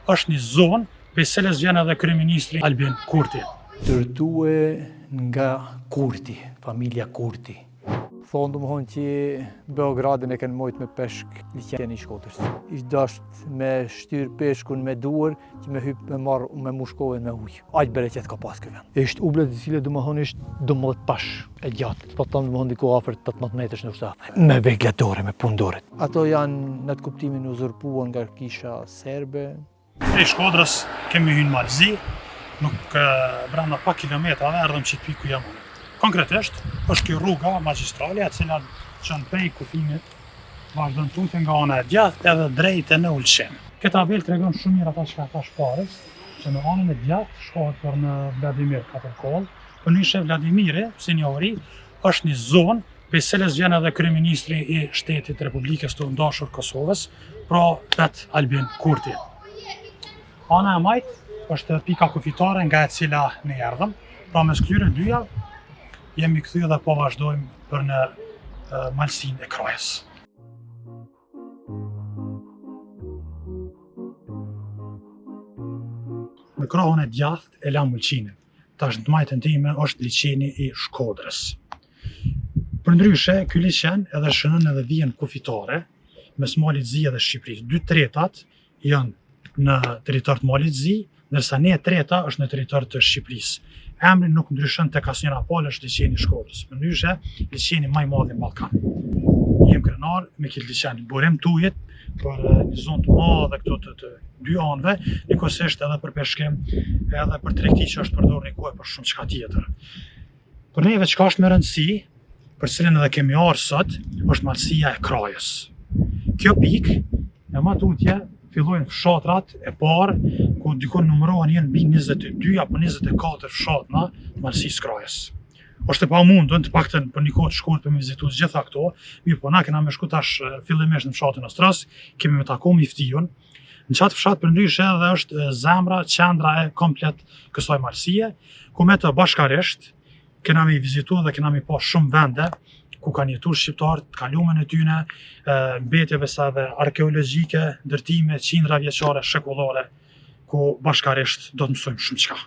është një zonë për cilës vjen edhe kryeministri Albin Kurti. Dërtue nga Kurti, familja Kurti. Thonë domethënë që Beogradin e kanë mojt me peshk liçeni i Shkodrës. Ishtë dasht me shtyr peshkun me duar që me hyp me mushkohen me ujë. Aq bereqet ka pas ky vend. Ishtë ublet e cile domethënë ishtë 12 pash e gjatë. Po thonë domethënë diku afër 18 metrash ndoshta. Me vegatore, me pundoret. Ato janë në atë kuptimin uzurpuar nga kisha serbe. Prej Shkodrës kemi hyrë në Malzi, nuk brenda pak kilometrave erdhëm çit piku jam unë. Konkretisht, është kjo rruga magjistrale e cila çon prej kufimit vazhdon tutje nga ana e djathtë edhe drejt në Ulqin. Këtë tabel tregon shumë mirë ata çka thash parës, që në anën e djathtë shkohet për në Vladimir Katërkoll. Përndryshe Vladimiri, si njohuri, është një zonë për cilës vjen edhe kryeministri i shtetit Republikës të Ndashur Kosovës, pra vet Albin Kurti. Ana e majtë është pika kufitare nga e cila ne erdhëm, pra mes këtyre dyja jemi kthyer dhe po vazhdojmë për në malsinë e Krajës. Në krahun e djathtë e lam Ulqinin. Tash në majtën time është liçeni i Shkodrës. Përndryshe, ky liçen edhe shënon edhe vijën kufitare mes Malit Zi dhe Shqipërisë. 2/3 janë në territor të Malit Zi, ndërsa 1/3 është në territor të Shqipërisë. Emri nuk ndryshon tek asnjëra palë, është liçeni i Shkodrës. Përndryshe, liçeni më i madh në Ballkan. Jem krenar me këtë liçen, burim tujit për një zonë të madhe këto të dy anëve, njëkohësisht edhe për peshkim, edhe për tregti që është përdorur një kohë për shumë çka tjetër. Për neve çka është me rëndësi, për cilën edhe kemi ardhur sot, është malësia e Krajës. Kjo pikë e matutje fillojnë fshatrat e parë, ku dikon numërohen janë mbi 22 apo 24 fshatna të malësisë Krajës. Është e pamundun të paktën për një kohë të shkurtër me vizitu të gjitha këto, mirë po na kena me shku tash fillimisht në fshatin Ostras, kemi me taku Miftiun. Në qatë fshat përndryshe edhe është zemra, qendra e komplet kësaj malësie, ku me të bashkarisht kena me vizitu dhe kena me pa shumë vende ku kanë jetuar shqiptarët, kalumen e tyne, mbetjeve sa dhe arkeologjike, ndërtime, qindra vjeçare, shekullore, ku bashkarisht do të mësojmë shumë çka.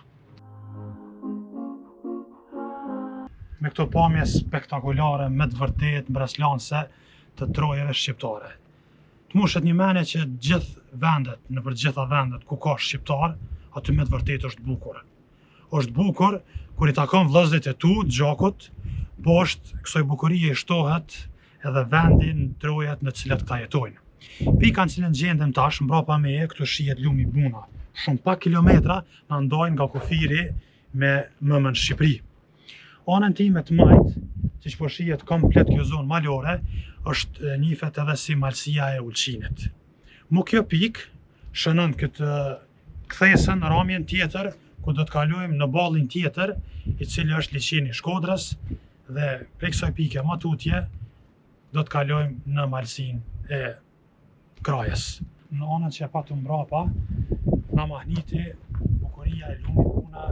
Me këto pamje spektakolare me të vërtet mbreslanse të trojeve shqiptare. Të mushet një mendje që gjithë vendet, nëpër gjitha vendet ku ka shqiptar, aty me të vërtet është bukur. Është bukur kur i takon vëllezërit e tu, gjakut, poshtë kësaj bukurie i shtohet edhe vendi në trojet në cilat këta jetojnë. Pika në cilën gjendem tash mbrapa meje, këtu shihet lumi Buna. Shumë pak kilometra na ndajnë nga kufiri me mëmën Shqipëri. Anën time të majtë, që po shihet komplet kjo zonë malore, është njihet edhe si malësia e Ulqinit. Mu kjo pikë shënon këtë kthesën, ramjen tjetër, ku do të kalojmë në ballin tjetër, i cili është liçeni i Shkodrës, dhe prej kësaj pike matutje do të kalojmë në malësinë e Krajës. Në anën që e patëm mbrapa, na mahniti bukuria e lumit Buna,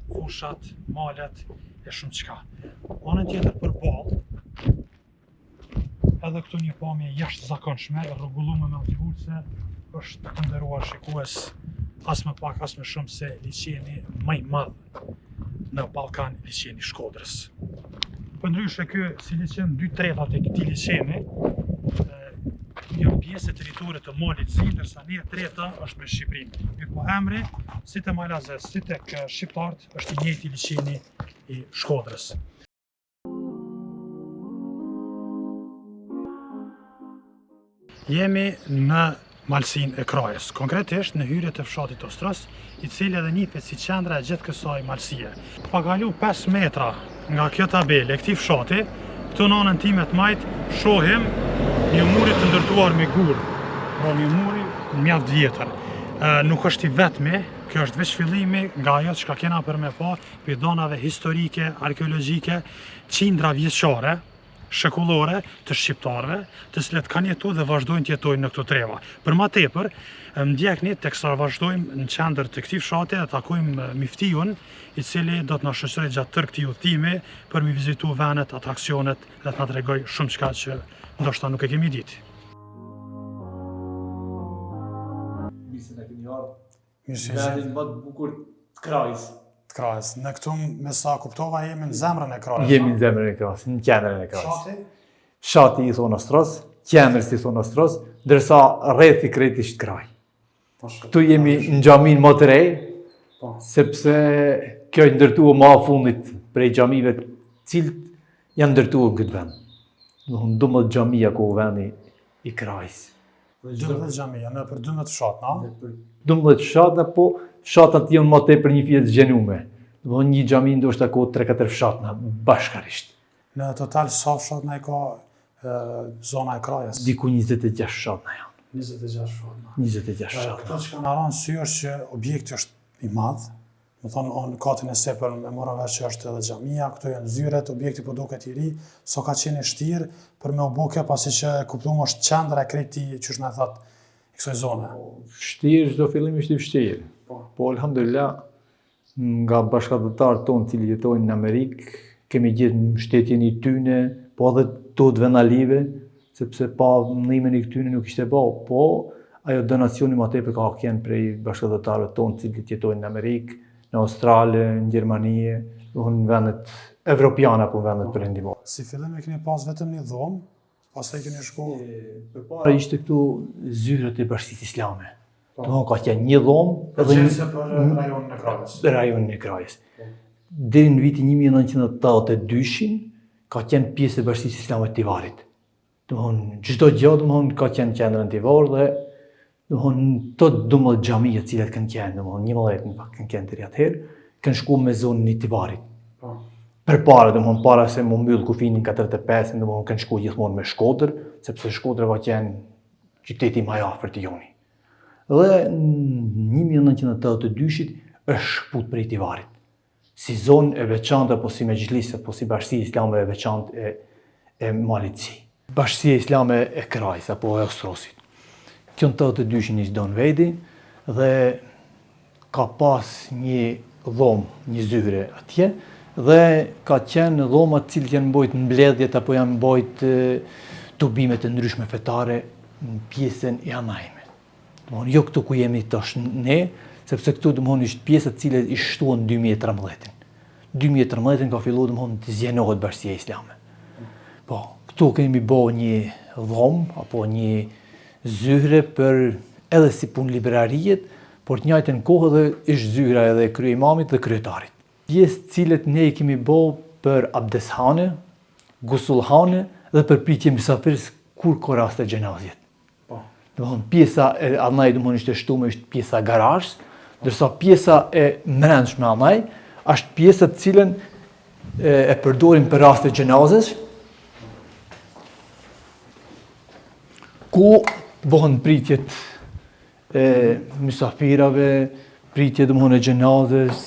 fushat, malet e shumë çka. Anën tjetër përballë, edhe këtu një pamje jashtëzakonshme, rregulluar me antivulse, është të nderuar shikues as më pak as më shumë se liçeni më i madh në Ballkan, liçeni i Shkodrës. Përndryshe ky si liçen 2/3 e këtij liçeni janë pjesë e territorit të Malit Zi, ndërsa 1/3 është me Shqipërinë. Mirë po emri, si te malazes, si tek shqiptarët, është i njëjti liçeni i Shkodrës. Jemi në malësinë e Krajës, konkretisht në hyrje të fshatit Ostras, i cili edhe njihet si qendra e gjithë kësaj malësie. Pa kalu 5 metra nga kjo tabele e këtij fshati, këtu në anën time të majtë shohim një muri të ndërtuar me gur, pra një muri mjaft vjetër. Nuk është i vetmi, kjo është veç fillimi nga ajo që kena për me pa për dhënave historike, arkeologjike, qindra vjeçare, shekullore të shqiptarëve, të cilët kanë jetuar dhe vazhdojnë të jetojnë në këto treva. Për më tepër, ndjekni teksa vazhdojmë në qendër të këtij fshati dhe takojmë Miftiun, i cili do të na shoqërojë gjatë tërë këtij udhëtimi për mi vizitu vendet, atraksionet dhe të na tregoj shumë çka që ndoshta nuk e kemi ditë. Mirë që Vendin më të bukur të Krajës. të Krajës. Ne këtu me sa kuptova jemi në zemrën e Krajës. Jemi në zemrën e Krajës, në qendrën e Krajës. Shati? Shati i thonë Ostros, qendrës i thonë Ostros, ndërsa rreth i krejt ishtë Kraj. Këtu jemi në xhamin më të re, sepse kjo është ndërtuar më a fundit prej xhamive të cilët janë ndërtuar në këtë vend. Domethënë 12 xhamia ku vendi i Krajës. 12 xhamia, në për 12 fshat, na? 12 fshatra, po fshatrat janë më tepër një fije të gjenume. Domethënë një xhami ndoshta ka 3-4 fshatna bashkarisht. Në total sa fshatna e ka zona e Krajës? Diku 26 fshatna janë. 26 fshatna. 26 fshatna. Këto që kanë rënë sy është që objekti është i madh. Më thonë, on katin e sepër me morën vesh që është edhe xhamia, këtu janë zyret, objekti po duket i ri, so ka qenë i vështirë për me u bë kjo pasi që kuptuam është qendra e krejti qysh na thot i kësaj zone. Vështirë, çdo fillim është i vështirë. Po alhamdulillah, nga bashkëdhëtarët tonë që jetojnë në Amerikë, kemi gjetë mbështetjen i tyne, po edhe to të venalive, sepse pa ndihmën e këtyre nuk ishte bë, po ajo donacioni më tepër ka qenë prej bashkëdhëtarëve tonë që jetojnë në Amerikë, në Australi, në Gjermani, në vendet evropiane apo vendet perëndimore. Si fillim e keni pas vetëm një dhomë, pastaj keni shku. Përpara ishte këtu zyret e Bashkisë Islame. Domethënë ka qenë një dhomë edhe Përgjithëse për rajonin e Krajës. rajonin e Krajës. Deri në vitin 1982 ka qenë pjesë e Bashkisë Islame të Tivarit. Domethënë çdo gjë domethënë ka qenë qendra në Tivar dhe domethënë të 12 xhamia të cilat kanë qenë, domethënë 11 në fakt kanë qenë deri atëherë, kanë shkuar me zonën e Tivarit. Përpara, domethënë para se më mbyll kufinin 45, domethënë kanë shkuar gjithmonë me Shkodër, sepse Shkodra ka qenë qyteti më i afërt i joni. Dhe në 1982 është shkput prej Tivarit. Si zonë e veçantë apo si mexhlis apo si Bashkia Islame e veçantë e Malit Si. Bashkia Islame e Krajës apo e Ostrosit. Kjo në 82 ishtë donë vedi dhe ka pas një dhomë, një zyre atje dhe ka qenë dhoma të cilët janë mbojt në mbledhjet apo janë mbojt tubimet e ndryshme fetare në pjesën e Anajme. Domthonjë jo këtu ku jemi tash ne, sepse këtu domthonjë ishte pjesa e cila i shtuan 2013. 2013 ka filluar domthonjë të zgjenohet Bashkia Islame. Po, këtu kemi bërë një dhomë apo një zyre për edhe si punë librarijet, por të njëjtën kohë edhe është zyra edhe kryemamit dhe kryetarit. Pjesë cilët ne i kemi bërë për abdeshane, gusulhane dhe për pritje mysafirës kur ka raste gjenazjet. Domthonjë pjesa e Anaj domthonjë ishte shtuar është pjesa garazh, ndërsa pjesa e brendshme Anaj është pjesa të cilën e përdorim për raste gjenazës, ku bëhen pritjet e mysafirave, pritje domthonjë e gjenazës,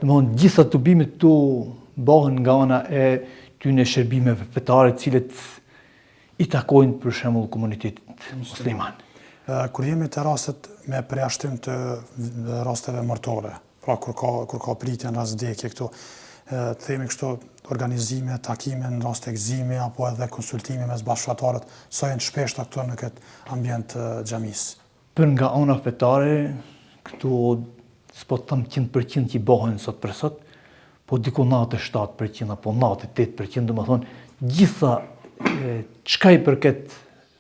domthonjë gjitha tubimet këtu bëhen nga ana e tyne shërbimeve fetare të cilët i takojnë për shembull komunitetit musliman. Kur jemi të rastet me përjashtim të rasteve martore, pra kur ka pritje në rast vdekje këtu, të themi kështu organizime, takime në rast gëzimi apo edhe konsultime mes bashkëtarët, sa janë të shpeshta këtu në këtë ambient xhamisë. Për nga ana fetare, këtu s'po të thëmë 100% që i bëhen sot për sot, po diku 97% apo 98% domethënë gjitha çka i përket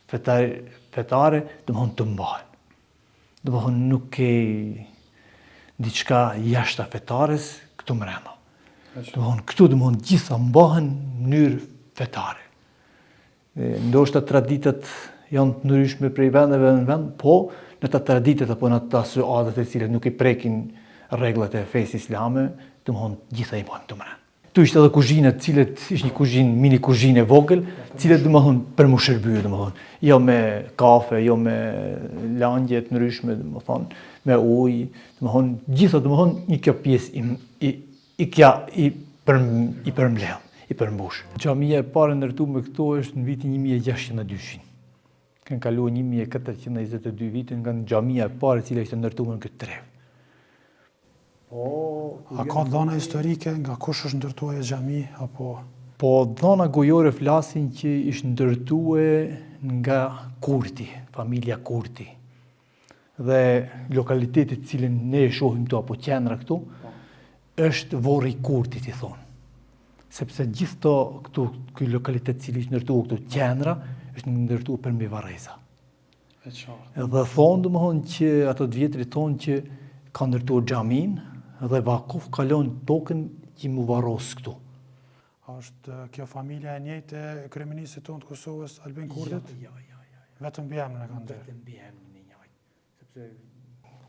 fetare domethënë të mbahen. Domethënë nuk ke diçka jashta fetares këtu mrena. Këtu domethënë gjitha mbahen në mënyrë fetare. Ndoshta traditat janë të ndryshme prej vendeve në vend, po në të traditat apo në të adat e cilat nuk i prekin rregullat e fesë islame, domethënë gjitha i bëjmë të mrenë. Tu ishte edhe kuzhina të cilët ishte një kuzhinë, mini kuzhinë e vogël, të cilët domethënë për mu shërbyer domethënë, jo me kafe, jo me lagje të ndryshme, domethënë me ujë, domethënë gjitha domethënë një kjo pjesë i përmbledh, i përmbush. Xhamia e parë ndërtuar me këto është në vitin 1602. Kanë kaluar 1422 vite nga xhamia e parë e cila ishte ndërtuar në këtë treg. A ka dhëna historike nga kush është ndërtuar e xhami apo? Po dhëna gojore flasin që ishte ndërtuar nga Kurti, familja Kurti. Dhe lokalitetit cilin ne e shohim këtu, apo qendra këtu, është Vorri i Kurtit, i thonë. Sepse gjithë këtu, ky lokalitet cili është ndërtuar këtu, qendra, është ndërtuar për mbi varreza. Dhe thonë domethënë që ato të vjetrit thonë që ka ndërtuar xhamin dhe vakuf kalon tokën që mu varros këtu. A është kjo familja e njëjtë e kryeministit tonë të Kosovës, Albin Kurtit? Ja. Vetëm mbi emrin e kanë dhënë. Vetëm mbi emrin e njëjtë. Sepse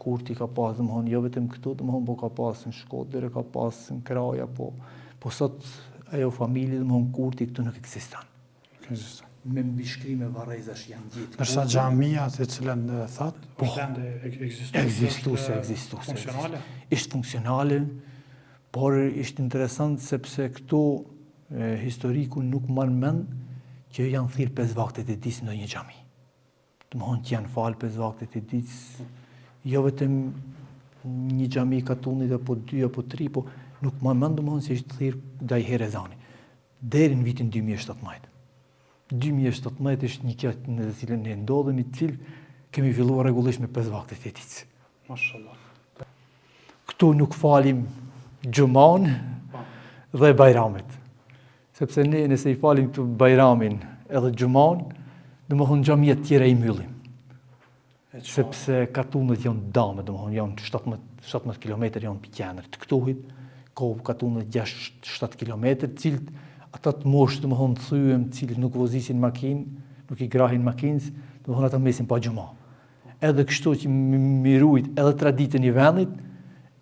Kurti ka pas domethënë jo vetëm këtu, domethënë po ka pas në Shkodër, ka pas në Kraja, po sot ajo familje domethënë Kurti këtu nuk ekziston. Me mbishkrime varrezash janë gjithë. Nërsa xhamia të cilën thatë, është ende ekzistuese. Funksionale? Ishtë funksionale, por ishtë interesant sepse këtu historiku nuk marrë mend që janë thirrë 5 vaktet e ditës në një xhami. Domethënë që janë falë 5 vaktet e ditës, jo vetëm një xhami katunit apo 2 apo 3, po nuk marrë mend domethënë se ishtë thirrë ndaj herë ezani. Deri në vitin 2017. 2017 është një kohë në të cilën ne ndodhemi, të cilë kemi filluar rregullisht me 5 vaktet e ditës. Mashallah. Këtu nuk falim xhuman dhe bajramet. Sepse ne nëse i falim këtu bajramin edhe xhuman, domethënë xhamia të tjera i mbyllim. Sepse katunët janë dame, domethënë janë 17 kilometër janë për qendër të këtuhit, ka katunët 6-7 kilometër, të cilët ata të moshë domethënë thyem, të cilët nuk vozisin makinë, nuk i grahin makinës, domethënë ata mesin pa xhuma. Edhe kështu që mirujt edhe traditën i vendit,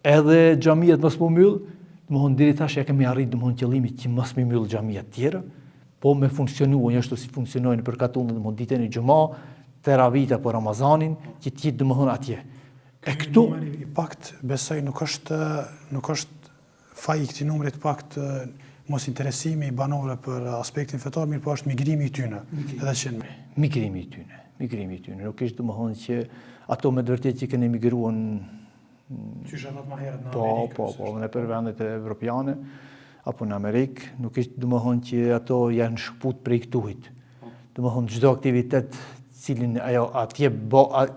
edhe xhamiat mos po mbyll, domethënë deri tash ja kemi arritë domethënë qëllimit që mos më mbyll xhamia të tjera, po me funksionuar ashtu si funksionojnë për katunët domethënë ditën e xhuma, teravit apo Ramazanin, që të jetë domethënë atje. E këtu i pakt besoj nuk është faj i këtij numrit pakt mos interesimi i banorëve për aspektin fetar, mirë po është migrimi i tyre, edhe qenë. Migrimi i tyre. Nuk është domethënë që ato me të vërtetë që kanë emigruar Qysh ato më herët në Amerikë. Po, në për vendet evropiane apo në Amerikë, nuk është domethënë që ato janë shkput prej këtuhit. Domethënë çdo aktivitet cilin ajo atje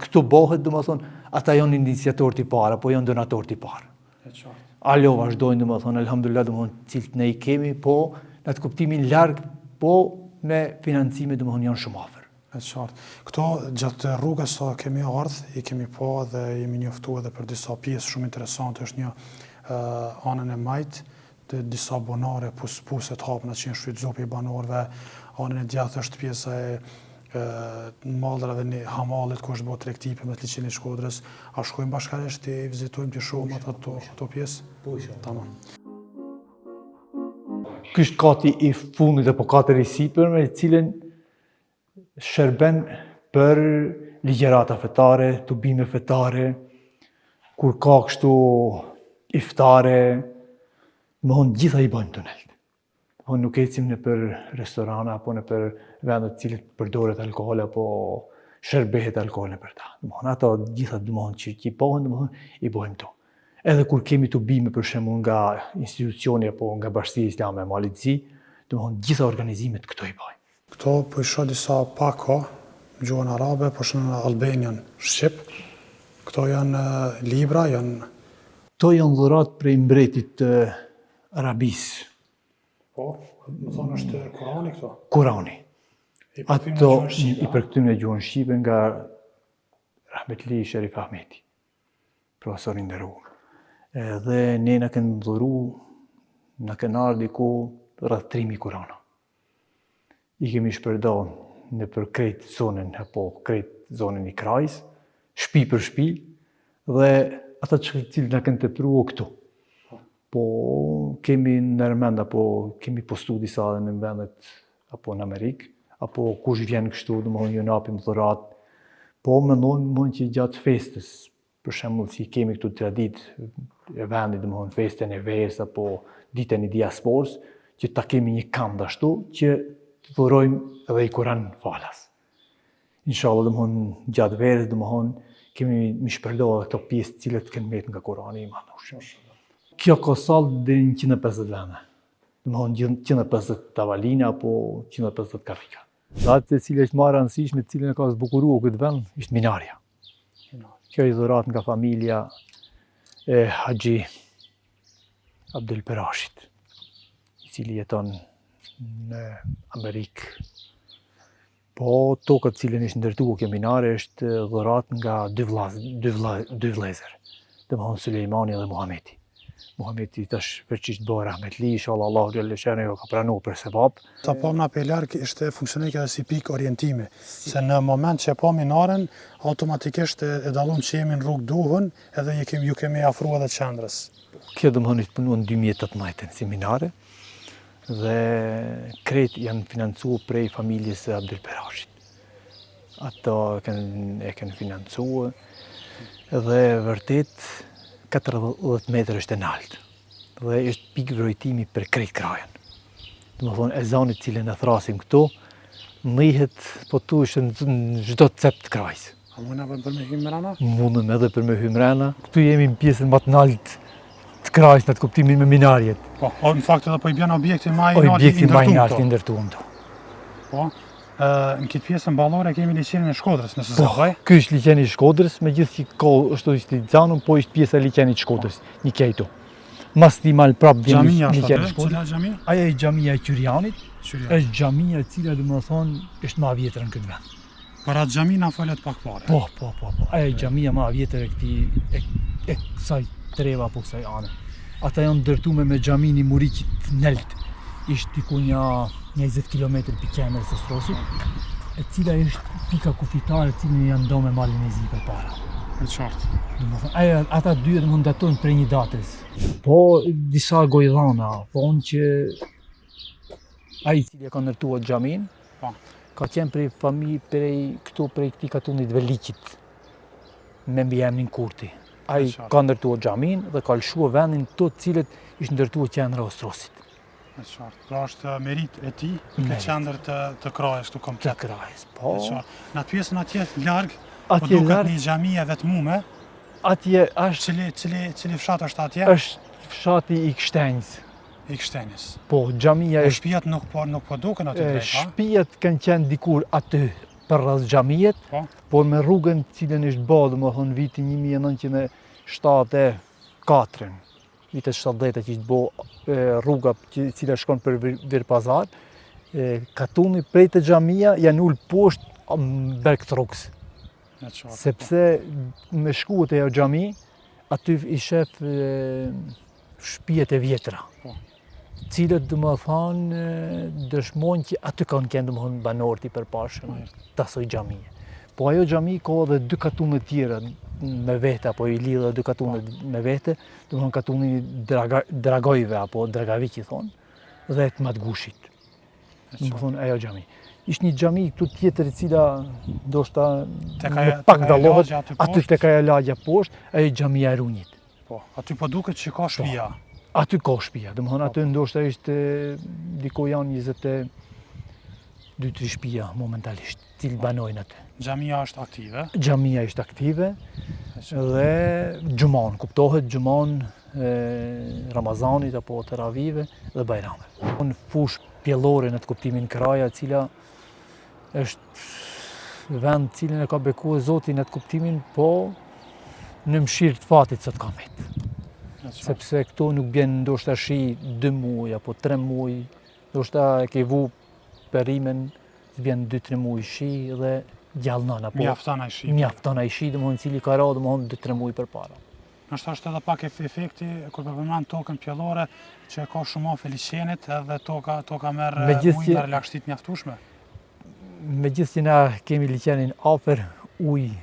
këtu bëhet, domethënë ata janë iniciatorët i parë apo janë donatorët i parë. Alo vazhdojnë domethënë elhamdulillah domethënë cilët ne i kemi, po në atë kuptimin larg, po me financime domethënë janë shumë afër. E qartë. Këto gjatë rrugës sa kemi ardhur, i kemi pa dhe jemi njoftuar edhe për disa pjesë shumë interesante, është një anën e Majt, të disa banore puse të hapuna që janë shfrytzuar i banorëve, anën e djathtë është pjesa e mallrave në Hamallit ku është bërë tregti me liçenin e Shkodrës. A shkojmë bashkërisht të vizitojmë të shohim ato pjesë? Po, inshallah. Tamam. Ky është kati i fundit apo katër i sipër me cilën shërben për ligjërata fetare, tubime fetare, kur ka kështu iftare, domethënë gjitha i bëjmë tunel. Nuk ecim në për restorana apo në për vendet cilët përdoret alkohol apo shërbehet alkohol në për ta. Domethënë ato gjitha domethënë që i bëhen domethënë i bëjmë to. Edhe kur kemi tubime për shembull nga institucioni apo nga Bashkia Islame e Malit Zi, domethënë gjitha organizimet këto i bëjmë. Këto po i shoh disa pako, gjuhën arabe, po shoh në Albanian shqip. Këto janë libra, janë Këto janë dhuratë prej mbretit të Arabisë. Po, më thonë është Kurani këto? Kurani. Ato i përkthyer në gjuhën shqipe nga Rahmetli Sherif Ahmeti, profesor i nderuar. Edhe ne na kanë dhuru, na kanë ardhur diku rreth 3000 Kurana. I kemi shpërndarë në për krejt zonën apo krejt zonën i krajs, shtëpi për shtëpi, dhe ata cilët na kanë tepruar këtu. Po kemi nërmend apo kemi postu disa në vendet apo në Amerikë, apo kush vjen kështu, domethënë ju napim dhurat. Po mendojmë që gjatë festës, për shembull si kemi këtu traditë e vendit, domethënë festën e verës apo ditën e diasporës, që ta kemi një kënd ashtu që të dhurojmë edhe i Kur'an falas. Inshallah domethënë gjatë verës domethënë kemi mi shpërndarë këto pjesë të cilat kanë mbet nga Kur'ani i Madh. Kjo ka sallë deri në 150 vende. Domethënë 150 tavaline apo 150 karrika. Atë e cila është më e rëndësishme, të cilën e ka zbukuruar këtë vend, është minarja. Kjo i dhurat nga familja e Haxhi Abdul Perashit, i cili jeton në Amerikë. Po tokët cilën ishtë ndërtuar kjo minare është dhurat nga dy vëllezër, domethënë Sulejmani dhe Muhameti. Muhameti tash përçisht bëhet rahmetli, inshallah Allahu xhallahu xhanahu ka pranuar për sevap. Sa po na pe larg ishte funksioner edhe si pikë orientimi, se në moment që e pa minaren, automatikisht e dallon që jemi në rrugë duhur edhe ju kemi afruar edhe qendrës. Kjo domethënë ishte punuar në 2018 si minare dhe krejt janë financuar prej familjes së Abdul Perashit. Ato e kanë financuar dhe vërtet 14 metrë është e naltë dhe është pikë vrojtimi për krejt krajen. Domethënë ezanit cilën e thrasim këtu, mrihet po tu është në çdo cep të krajs. A mundna për me hym mrena? Mundëm edhe për me hym mrena. Këtu jemi në pjesën më të naltë të krajs në atë kuptimin me minarjet. Po, në fakt edhe po i bjen objekti më i naltë i ndërtuar këtu. Po. Në këtë pjesën ballore kemi liçenin e Shkodrës, nëse s'e vaj. Ky është liçeni i Shkodrës, megjithëse ka është liçanun, po është pjesa e liçenit të Shkodrës, një këtu. Mas ti mal prap vjen liçeni i Shkodrës. Cila xhami? Ajo është xhamia e Qyrianit. Është xhamia e cila domethënë është më e vjetër në këtë vend. Para xhamin na folet pak parë. Po. Ajo është xhamia më e vjetër e këtij e kësaj treva apo kësaj ane. Ata janë ndërtuar me xhamin i Muriqit Nelt. Ishtë diku një 20 km pikemër së Strosit, e cila është pika kufitare cilën janë ndonë me malin e zi për para. E qartë. Ata dy domethënë datojnë prej një datës. Po disa gojdhana thonë që ai i cili e ka ndërtuar xhamin, ka qenë prej këtij katunit Veliqit me mbiemrin Kurti. Ai ka ndërtuar xhamin dhe ka lëshuar vendin të cilët ishte ndërtuar qendra e Strosit. E qartë. Pra është merit e tij këtë qendër të krajës këtu komplet. Të krajës, po. E qartë. Në atë pjesën atje larg, po duket një xhami e vetmuar. Atje është cili fshat është atje? Është fshati i Kështenjës. I Kështenjës. Po, xhamia është. Shtëpiat nuk po duken aty drejt, a? Shtëpiat kanë qenë dikur aty për rreth xhamiet, por me rrugën cilën është bërë domethënë vitin 1974. Vitet 70 që ishte bo rruga cila shkon për Virpazar, katuni prej të xhamia janë ul poshtë Berg Rrugës. Sepse me shkuet e xhami, aty i shef shtëpijet e vjetra, cilët domethënë dëshmojnë që aty kanë qenë domethënë banorët i përparshëm të asoj xhamie. Po ajo xhami ka edhe dy katune tjera me vete, apo i lidhe dy katune me vete, domethënë katuni Dragojve apo Dragaviq i thonë, dhe të Matgushit. Domethënë ajo xhami. Ishte një xhami këtu tjetër e cila ndoshta pak dallohet, aty tek ajo lagja poshtë, ajo xhamia e Runjit. Po, aty po duket që ka shtëpia. Aty ka shtëpia, domethënë aty ndoshta ishte diku janë 22-3 shtëpia momentalisht, cilë banojnë aty. Xhamia është aktive? Xhamia është aktive dhe xhuman, kuptohet xhuman Ramazanit apo Teravive dhe Bajramit. Në fush pjellore në të kuptimin kraja, cila është vend cilën e ka bekuar Zoti në të kuptimin, po në mshirë të fatit sot ka met. Sepse këto nuk bjen ndoshta shi 2 muaj apo 3 muaj, ndoshta e ke vu perimen, bjen 2-3 muaj shi dhe gjallënon apo mjafton ai shi. Mjafton ai shi, domethënë cili ka rënë domethënë 2-3 muaj përpara. Nështë është edhe pak efekti, kur përmend tokën pjellore, që ka shumë afër liçenit edhe toka merr ujë me lagështit mjaftueshme. Megjithëse që na kemi liçenin afër, ujë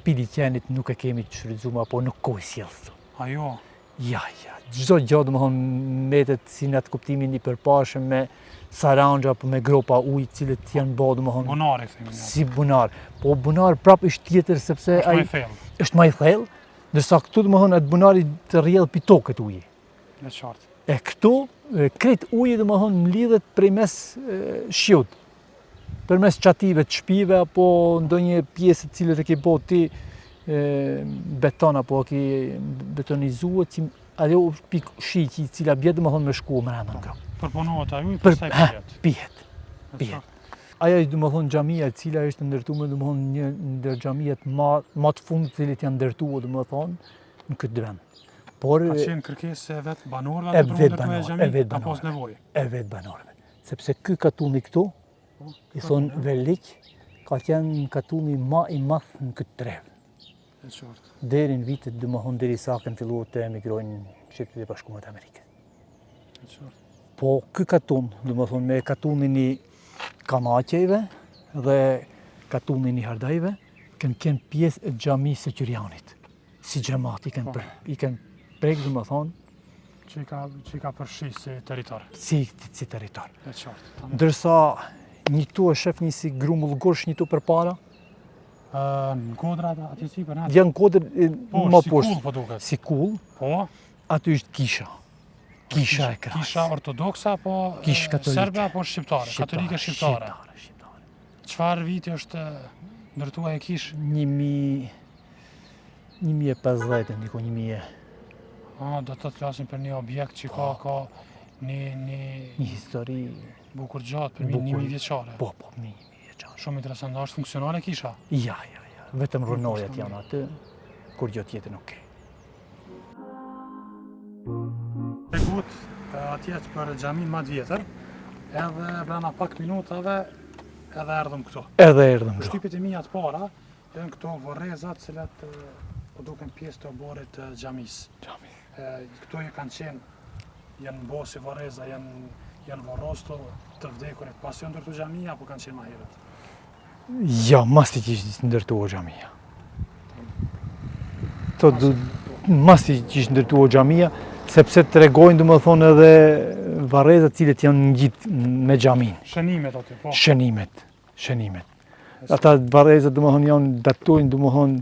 pi liçenit nuk e kemi të shfrytzuar apo nuk ka sjellë. Ajo. Ja. Çdo gjë domethënë mbetet si në atë kuptimin i përparshëm me saranxha apo me gropa ujë të cilët janë bërë domethënë bunari themi. Si bunar. Po bunar prap është tjetër sepse ai është më i thellë, ndërsa këtu domethënë atë bunari të rrjedh pi tokët uji. Në qartë. E këtu krejt uji domethënë mlidhet përmes shiut. Përmes çative të shtëpive apo ndonjë pjesë të cilët e ke bërë ti beton apo ke betonizuar që ajo pikë shi që cila bie domethënë me shkuar brenda nga. Përpunohet ajo pastaj pihet. Pihet. Aja është domethënë xhamia e cila është ndërtuar domethënë një ndër xhamiat më të fundit të cilit janë ndërtuar domethënë në këtë vend. Por Ka qenë kërkesë e vetë banorëve për ndërtuar xhami apo pas nevojë? E vetë banorëve. Sepse ky katulli këtu, i thon Verlik, ka qenë katulli më i madh në këtë trev. E qartë. Deri në vitet domethënë derisa kanë filluar të emigrojnë në Shtetet e Bashkuara të Amerikës. E qartë. Po ky katun, domethënë me katunin e Kanaqejve dhe katunin e Hardajve, kanë qenë pjesë e xhamisë së Qyrianit. Si xhamat i kanë prek domethënë Që i ka përfshi si territor. si territor. E qartë. Ndërsa një tu e shef një si grumull gosh një tu përpara, Në kodrat atje si për natë? janë kodër më Si poshtë. kull po duket. Si kull, Po, aty është kisha. Kisha e krahas. kisha ortodoksa apo Kish katolike. serbe apo shqiptare? Katolike shqiptare. Shqiptare. Çfarë viti është ndërtuar e kish? 1050, ndiko 1000, Do të flasim për një objekt që ka një një histori, bukur gjatë për Bukur. 1000 vjeçare. po, 1000 vjeçare. Shumë interesant, është funksionale kisha. Ja. Vetëm rënojat janë aty, kur gjë tjetër nuk ke. Tregut atje për xhamin më të vjetër, edhe brenda pak minutave edhe erdhëm këtu. Edhe erdhëm këtu. Shtypjet e mia të para janë këto vorreza të cilat po duken pjesë të oborit të xhamisë. Këto kanë qenë, janë bosi vorreza, janë vorrosto të vdekurit pas janë ndërtuar xhamia apo kanë qenë më herët? Ja, mas të kishtë ndërtuar xhamia. Mas të kishtë ndërtuar xhamia, sepse të regojnë domethënë edhe varrezat cilët janë ngjitë me xhamin. Shënimet aty, po. Shënimet. Ata varrezat domethënë janë datojnë domethënë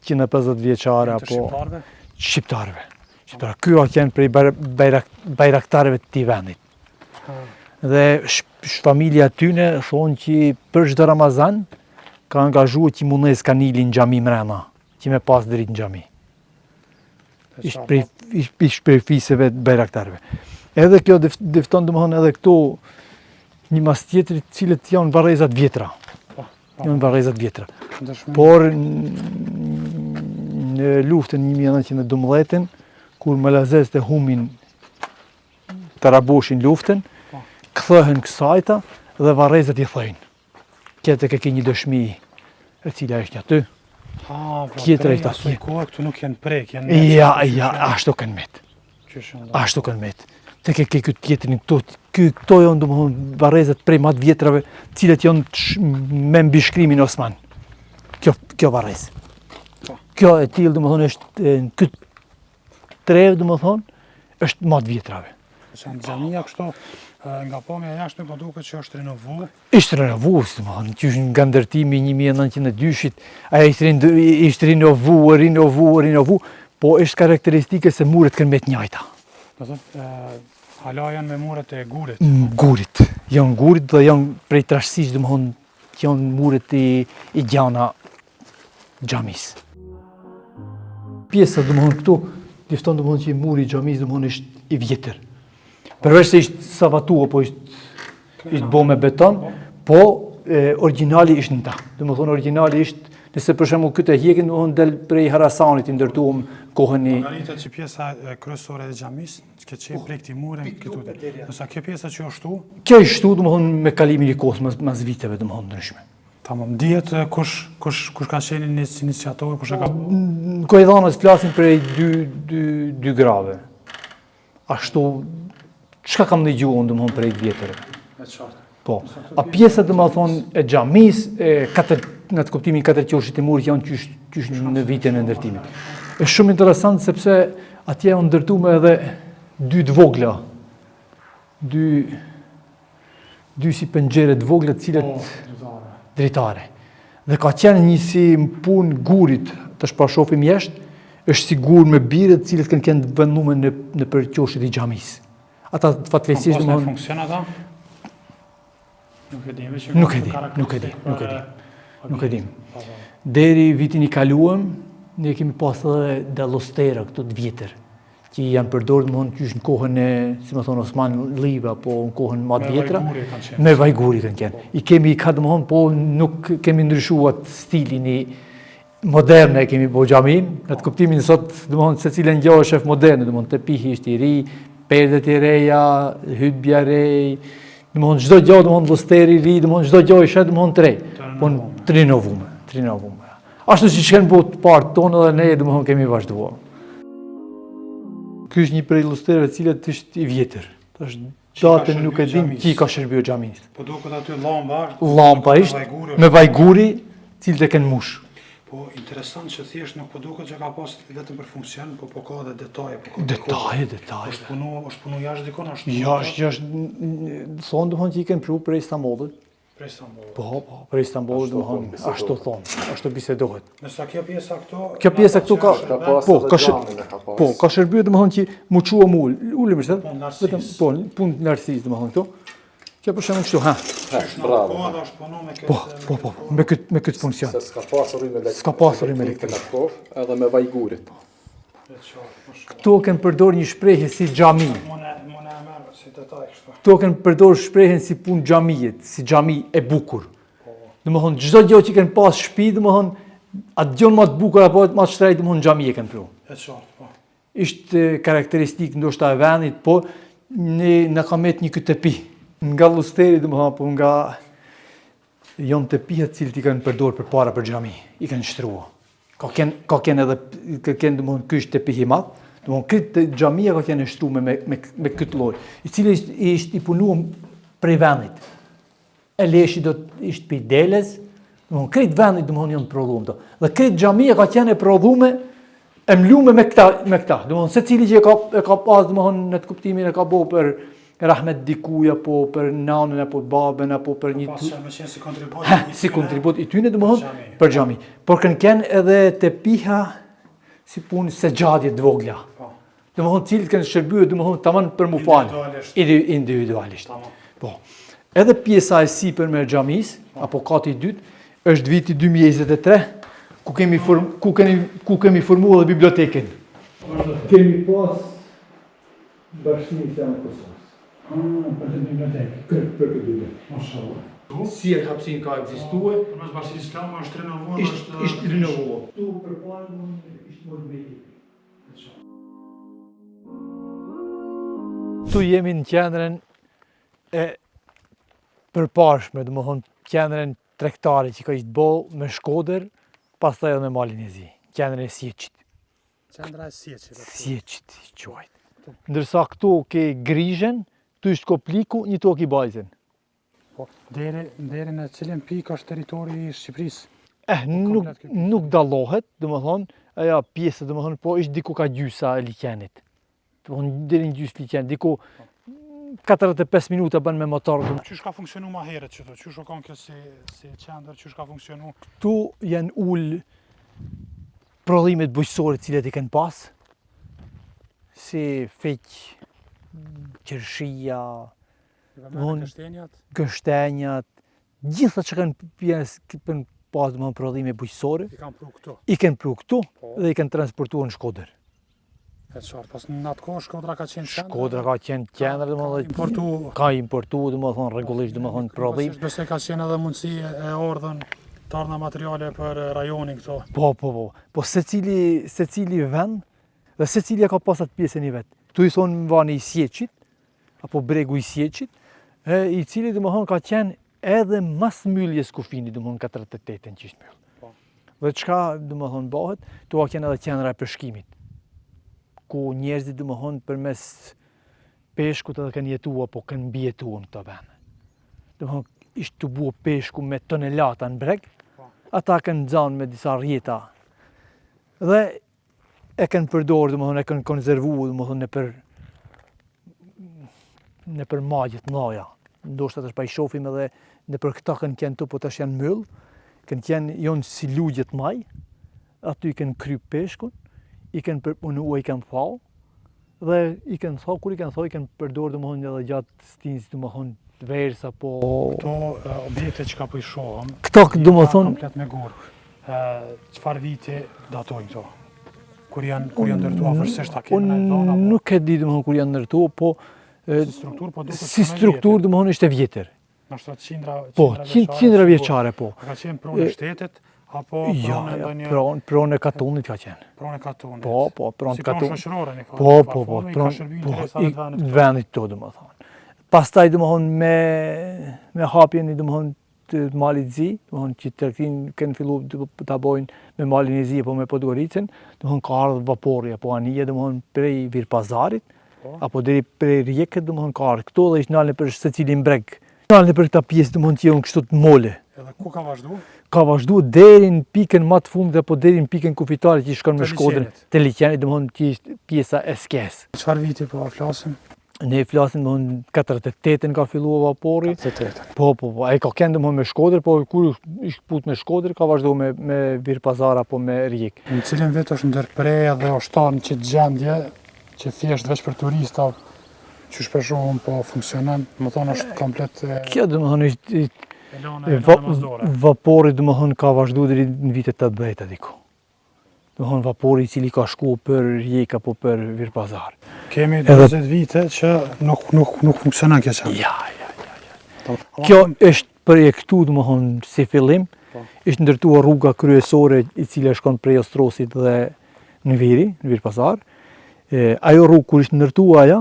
150 vjeçare Të apo shqiptarëve. Shqiptarëve. Ky ka qenë prej bajraktarëve të këtij vendit. Dhe familja tyne thonë që për çdo Ramazan ka angazhuar që mundes kanilin në xhami mrena, që me pas dritë në xhami. Ishtë prej fiseve të bajraktarëve. Edhe kjo dëfton domethënë edhe këto një mas tjetrit cilët janë varrezat vjetra. Janë varrezat vjetra. Por në luftën 1912, kur Malazezët e humbin Taraboshin luftën, kthehen kësajta dhe varrezat i thojnë. Kjetë ke një dëshmi e cila është aty. Tjetër është aty. Këtu nuk janë prek, janë Ja, ashtu kanë met. Ashtu kanë met. Te ke këtë tjetërin këto janë domethënë varrezat prej më të vjetrave, cilat janë me mbishkrimin Osman. Kjo varrezë. Kjo e tillë domethënë është në këtë trev domethënë është më të vjetrave. Xhamia kështu nga pamja jashtë po duket që është renovuar. Ishte renovuar, domethënë, që nga ndërtimi 1902-shit, ajo ishte renovuar, po është karakteristike se muret kanë me të njëjta. Do thotë hala janë me muret e gurit. Gurit. Janë gurit dhe janë prej trashësisë, domethënë, janë muret i gjana xhamisë. Pjesa domethënë këtu difton domethënë që muri i xhamisë domethënë është i vjetër. Përveç se ishtë savatu, apo ishtë bo me beton, po originali ishtë në ta. Domethënë originali ishtë, nëse për shembull këtë e hjekin, domethënë del prej Harasanit, i ndërtuam kohën i... Margaritet që pjesa kryesore e xhamisë, që ke qenë prej këtij muri këtu. Nësa kjo pjesa që është tu? Kjo është shtu, domethënë me kalimin i kohës, mas viteve domethënë ndryshme. Tamam, dihet kush ka qenë iniciator, kush e ka... Kojdhanët flasin prej dy grave. Ashtu, çka kam dëgjuar domethënë prej vjetër. E qartë. Po. A pjesa domethënë e xhamisë, në të kuptimin 4 qoshit e murit janë qysh në vitin e ndërtimit. Është shumë interesant sepse atje janë ndërtuar edhe dy të vogla. Dy si penxhere të vogla të cilat dritare. Dhe ka qenë një si punë gurit, tash pa shohim jashtë, është si gur me bire të cilët kanë venduar në për qoshit i xhamisë. Ata fatkeqësisht domethënë funksion ata? Nuk e di. Deri vitin i kaluam, ne kemi pas edhe dallostera këtu të vjetër, që janë përdorur domethënë qysh në kohën e, si më thon Osman Liva, apo në kohën më të vjetra. Me vajguri kanë qenë. I kemi ka domethënë, po nuk kemi ndryshuar stilin e moderne, kemi bo xhamin, në të kuptimin sot domethënë secila gjë është moderne, domethënë tepihi është i ri, perdet i reja, hutbja e re, domethënë çdo gjë domethënë lusteri i ri, domethënë çdo gjë është domethënë të re, po të rinovuar. Ashtu siç kanë bërë të parë tonë edhe ne domethënë kemi vazhduar. Ky është një prej lusterëve të cilat është i vjetër. Tash datën nuk e dim ki ka shërbyer xhamis. Po duket aty llamba është me vajguri, cilët e kanë mush. Po interesant që thjesht nuk po duket që ka pas vetëm për funksion, po ka edhe detaje, Detaje. Është punu jashtë dikon ashtu. Jashtë, thonë domethënë që i kanë pru prej Istanbullit. Prej Istanbullit. Po, prej Istanbullit domethënë ashtu thonë, ashtu bisedohet. Nësa kjo pjesa këto... Kjo pjesa këtu ka shërbyer domethënë që mu qua mu, ulëm është, vetëm punë lartësisë domethënë këtu. Kjo për shembull kështu, Po, me këtë funksion. Se s'ka pasur rrymë elektrike. Edhe me vajgurit. Këtu kanë përdor një shprehje si xhami. Këtu kanë përdor shprehjen si punë xhamijet, si xhami e bukur. Domethënë çdo gjë që kanë pas shtëpi, domethënë atë gjën më të bukur apo më të shtrenjtë domethënë xhami e kanë pru. Ishte karakteristikë ndoshta e vendit, po ne ka met një këtë tepi. Nga lusteri domethënë, po nga janë tepihet cilët i kanë përdor përpara për xhami, i kanë shtruar. Ka kenë domethënë ky është tepi i madh, domethënë këtë xhamia ka kenë shtruar me këtë lloj, i cili ishte i punuar prej vendit. E leshi do të ishte pi deles, domethënë këtë vendit domethënë janë prodhuar këto. Dhe këtë xhamia ka qenë e prodhuar e mlume me këta. Domethënë secili që e ka pas domethënë në të kuptimin e ka bëu për rahmet dikuj, apo për nanën, apo babën, apo për një... Si kontribut i tyne domethënë për xhami. Por kanë kenë edhe tepiha si punë se gjadje të vogla. Domethënë cilët kanë shërbyer domethënë tamam për mu falë. Individualisht. Po. Edhe pjesa e sipër me xhamis, apo kati i dytë, është viti 2023, ku kemi formuar edhe bibliotekën. Kemi pas Bashkinë Islame të Kosovës. Për të bibliotekë. Për këtë bibliotekë. Mashallah. Si e hapësin ka ekzistuar, Përmes Bashkisë Islame është renovuar, ishte renovuar. Tu përpara ishte më vetë. Tu jemi në qendrën e përparshme, domethënë qendrën tregtare që ka ishte bëu me Shkodër, pastaj edhe me malin e zi, qendrën e Sieçit. Qendra e Sieçit. Sieçit quhet. Ndërsa këtu ke Grizhen, tu është Kopliku, një tokë i Bajzën. Po, deri në cilin pikë është territori i Shqipërisë? Nuk dallohet, domethënë, ajo pjesë domethënë, po është diku ka gjysa e liqenit. Domethënë deri në gjysë liqen, diku 45 minuta bën me motor. Çish ka funksionu më herët këtu? Çish ka kjo si qendër, çish ka funksionu? Tu janë ul prodhimet bujqësore të cilat i kanë pas, si feq, qershia, gështenjat, gjitha që kanë pjesë për pas domethënë prodhime bujqësore, i kanë pru këtu dhe i kanë transportuar në Shkodër. E qartë, pas në atë kohë Shkodra ka qenë qendër? Shkodra ka qenë qendër domethënë, ka importu domethënë rregullisht domethënë prodhim. Besoj ka qenë edhe mundësi e ardhën të ardha materiale për rajonin këto. Po secili vend dhe secili ka pas atë pjesën e vet. Tu i thonë vani i Sieçit apo bregu i Sieçit, i cili domethënë ka qenë edhe mas mylljes kufini domethënë 48-ën që ishte myll. Dhe çka domethënë bëhet, tu ka qenë edhe qendra e peshkimit, ku njerëzit domethënë përmes peshkut edhe kanë jetuar, po kanë mbijetuar në këto vende. Domethënë ishte të bua peshku me tonelata në breg, ata kanë nxanë me disa rjeta dhe e kanë përdorur domethënë, e kanë konservuar domethënë nëpër magje të mëdha. Ndoshta tash pa i shohim edhe nëpër këta kanë qenë tu, po tash janë myll, kanë qenë janë si lugje të maj, aty kanë kry peshkun, i kanë përpunuar, i kanë thau, dhe i kanë thau, kur i kanë thau, i kanë përdorur domethënë edhe gjatë stinës domethënë versa, po... Këto objekte që ka po i shohëm, këto domethënë komplet me gur. Çfarë viti datojnë këto? kur janë ndërtuar afërsisht a kemi ndonjë dhëna? Nuk e di domethënë kur janë ndërtuar, po Si strukturë, po duket si strukturë domethënë ishte vjetër. Nështë qindra Po, qindra vjeçare, po. A ka qenë pronë e shtetit, apo pronë e ndonjë... pronë e katonit ka qenë. Pronë e katonit. Po, pronë e katonit. Si pronë shoqërore një ka. Po, Ka shërby interesave të vendit. Vendit to, domethënë. Pastaj domethënë me hapjen domethënë të Malit Zi, domethënë që tregtin kanë filluar ta bojnë me Malin e Zi apo me Podgoricën, domethënë ka ardhur vapori apo anije domethënë prej Virpazarit, apo deri prej Rijekët domethënë ka ardhur. Këto dhe ishte nalë për secilin breg. Nalë për këta pjesë domethënë që janë kështu të mole. Edhe ku ka vazhdu? Ka vazhdu deri në pikën më të fundit apo deri në pikën kufitare që shkon me Shkodrën te liçenit, domethënë që ishte pjesa e skes. Çfarë viti po flasim? Ne flasim domethënë 48-ën ka filluar vapori. 48. Po, ai ka qenë domethënë me Shkodrë, po kur ishte put me Shkodrë ka vazhduar me Virpazar apo me Rijek. Në cilin vit është ndërprer dhe ushtar në qitë gjendje, që thjesht veç për turista, që shpeshohën po funksionon, më thonë është komplet... Kjo domethënë vapori domethënë ka vazhduar deri në vitet 80 diku. Domethënë vapori I cili ka shkuar për Rijek apo për Virpazar. Kemi 20 vite që nuk funksionon kjo qendër. Ja. Kjo është projektu domethënë si fillim, është ndërtuar rruga kryesore I cila shkon prej Ostrosit dhe në Viri, në Virpazar. Ajo rrugë kur është ndërtuar ajo,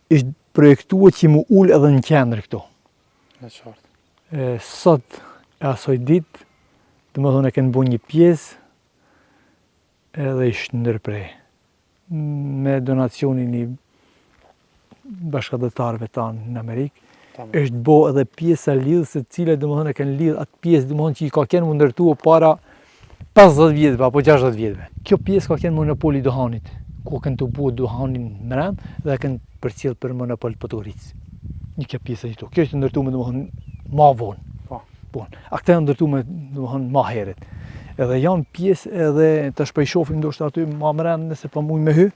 është projektuar që mu ul edhe në qendër këtu. E qartë. Sot e asoj ditë, domethënë e kanë bërë një pjesë edhe ishte ndërprer. Me donacionin I bashkëdhëtarëve tanë në Amerikë, është bo edhe pjesa lidhës e cile domethënë e kanë lidhë atë pjesë domethënë që I ka qenë më ndërtuar para 50 vjetëve apo 60 vjetëve. Kjo pjesë ka qenë monopoli I duhanit, ku kanë të buë duhanin mrem dhe kanë përcjell për monopol Podgoricë. Një kjo pjesë këtu. Kjo është ndërtuar domethënë më vonë. Po. A këtë janë ndërtuar domethënë më herët. Edhe janë pjesë edhe tash po I shohim ndoshta aty më mrem nëse po mund me hy,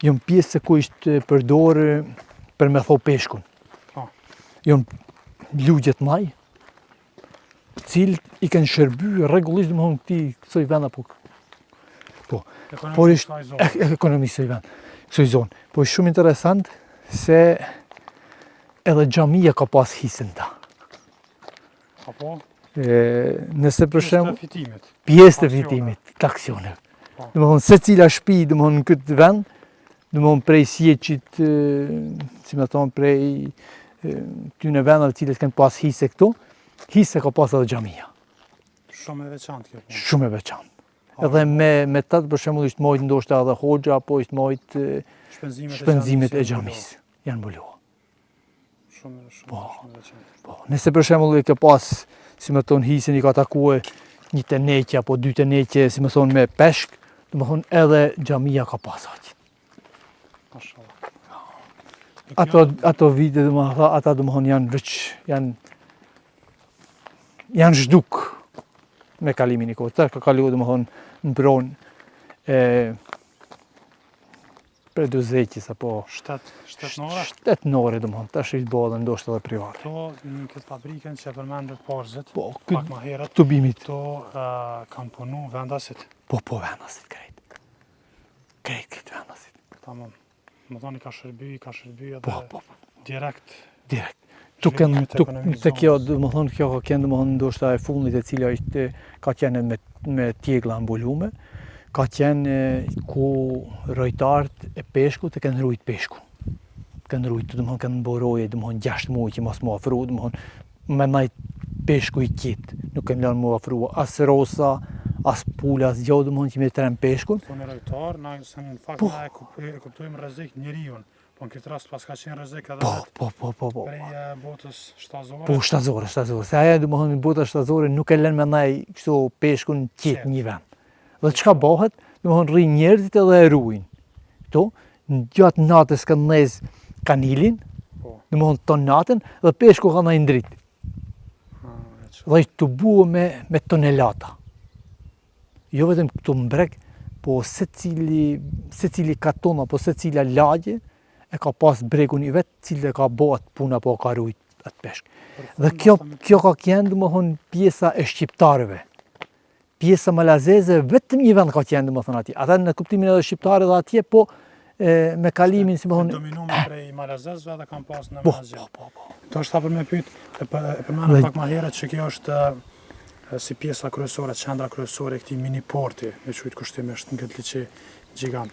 janë pjesë se ku ishte përdor për me thau peshkun. Janë lugjet maj, cilët I kanë shërby rregullisht domethënë kësaj vend apo po. Por është ekonomisë kësaj vend, kësaj zonë. Po është shumë interesant se edhe xhamia ka pas hisën ta. Apo? Nëse për shembull pjesë të fitimit, të aksioneve. Domethënë secila shtëpi domethënë në këtë vend, domethënë prej sieqit, si më thon prej tyne vendave të cilët kanë pas hise këtu, hise ka pas edhe xhamia. Shumë e veçantë kjo. Shumë e veçantë. Edhe me të për shembull ishte mojt ndoshta edhe hoxha apo ishte mojt shpenzimet e xhamisë janë mbuluar. Shumë veçantë. Po, nëse për shembull e ke pas, si më thon hisën I ka takuar një teneqe apo dy teneqe, si më thon me peshk, domethënë edhe xhamia ka pas aq. Mashallah. Ato vite domethënë ata domethënë janë veç janë zhduk me kalimin I kohës. Ka kaluar domethënë në pronë për Duzeqis apo shtetënore? Shtetënore domethënë, tash I bëhen ndoshta edhe private. Kto në këtë fabrikën që përmendet poshtë, Po, pak më herët, tubimit. kto kanë punu vendasit. Po vendasit krejt. Krejt vendasit. Tamam. Më thoni ka shërby edhe direkt. Tu kjo domethënë kjo ka qenë domethënë ndoshta e fundit e cila ishte ka qenë me tjegla mbulume, ka qenë ku rojtarët e peshkut e kanë rujt peshkun. Kanë rujt domethënë kanë mboroje domethënë 6 muaj që mos më ofru domethënë me naj peshku I qitë, nuk kanë lënë më ofru as rosa, as pula, as gjë domethënë që me tren peshkun. Thonë rojtar, na në fakt na e kuptojmë rrezik njeriu. Po në këtë rast pas ka qenë rrezik edhe Po. prej botës shtazore. Po shtazore. Se ajo domethënë bota shtazore nuk e lën me ndaj kështu peshkun qitë një vend. Dhe çka bëhet? Domethënë rrin njerëzit edhe e ruajnë. Kto gjatë natës kanë ndez kanilin. Domethënë ton natën dhe peshku ka ndaj ndrit. Dhe ishte të buë me tonelata. Jo vetëm këtu mbrek, po secili katon apo secila lagje e ka pas bregun I vet, cilë ka bëhet puna apo ka rujt atë peshk. Dhe kjo ka qenë domethënë pjesa e shqiptarëve. pjesa malazeze vetëm një vend ka qenë domethënë atje. Ata në kuptimin edhe shqiptar edhe atje, po me kalimin si më thonë. Dominuar prej malazezëve dhe kanë pas në Po. Do është për me pyet, e përmenda pak më herët që kjo është si pjesa kryesore, qendra kryesore e këtij mini porti, me quajt kushtimisht në këtë liçe gjigant.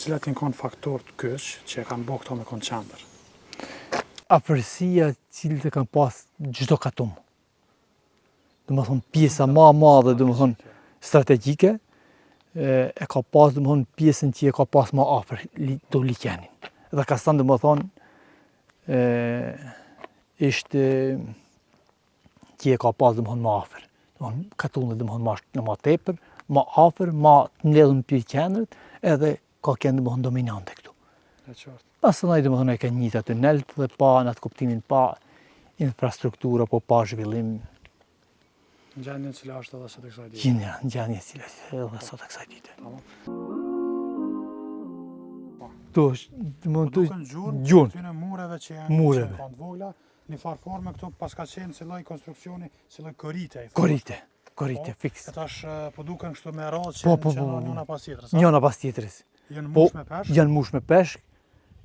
Cilat janë faktorët kyç që e kanë bërë këto me kon qendër? Afërsia cilët e kanë pas çdo katum. Domethënë pjesa më e madhe, domethënë strategjike, e ka pas domethënë pjesën që e ka pas më afër të liqenin. Dhe ka thënë domethënë ishte që e ka pas domethënë më afër. Domethënë katunë domethënë më tepër, më afër, më të mbledhur në qendrët, edhe ka qenë domethënë dominante këtu. E qartë. Pastaj domethënë e ka njëjtë atë nelt dhe pa në atë kuptimin pa infrastrukturë apo pa zhvillim. Gjendja e cila është edhe sot e kësaj dite. Gjendja e cila është edhe sot e kësaj dite. To është gjurmë. Këtyne mureve që janë të vogla, një farë forme këtu pas ka qenë si lloj konstruksioni, si lloj korite. Korite, fiks. E tash po duken kështu me radhë që janë njëna pas tjetrës. Njëna pas tjetrës. Janë mush me peshk? Janë mush me peshk,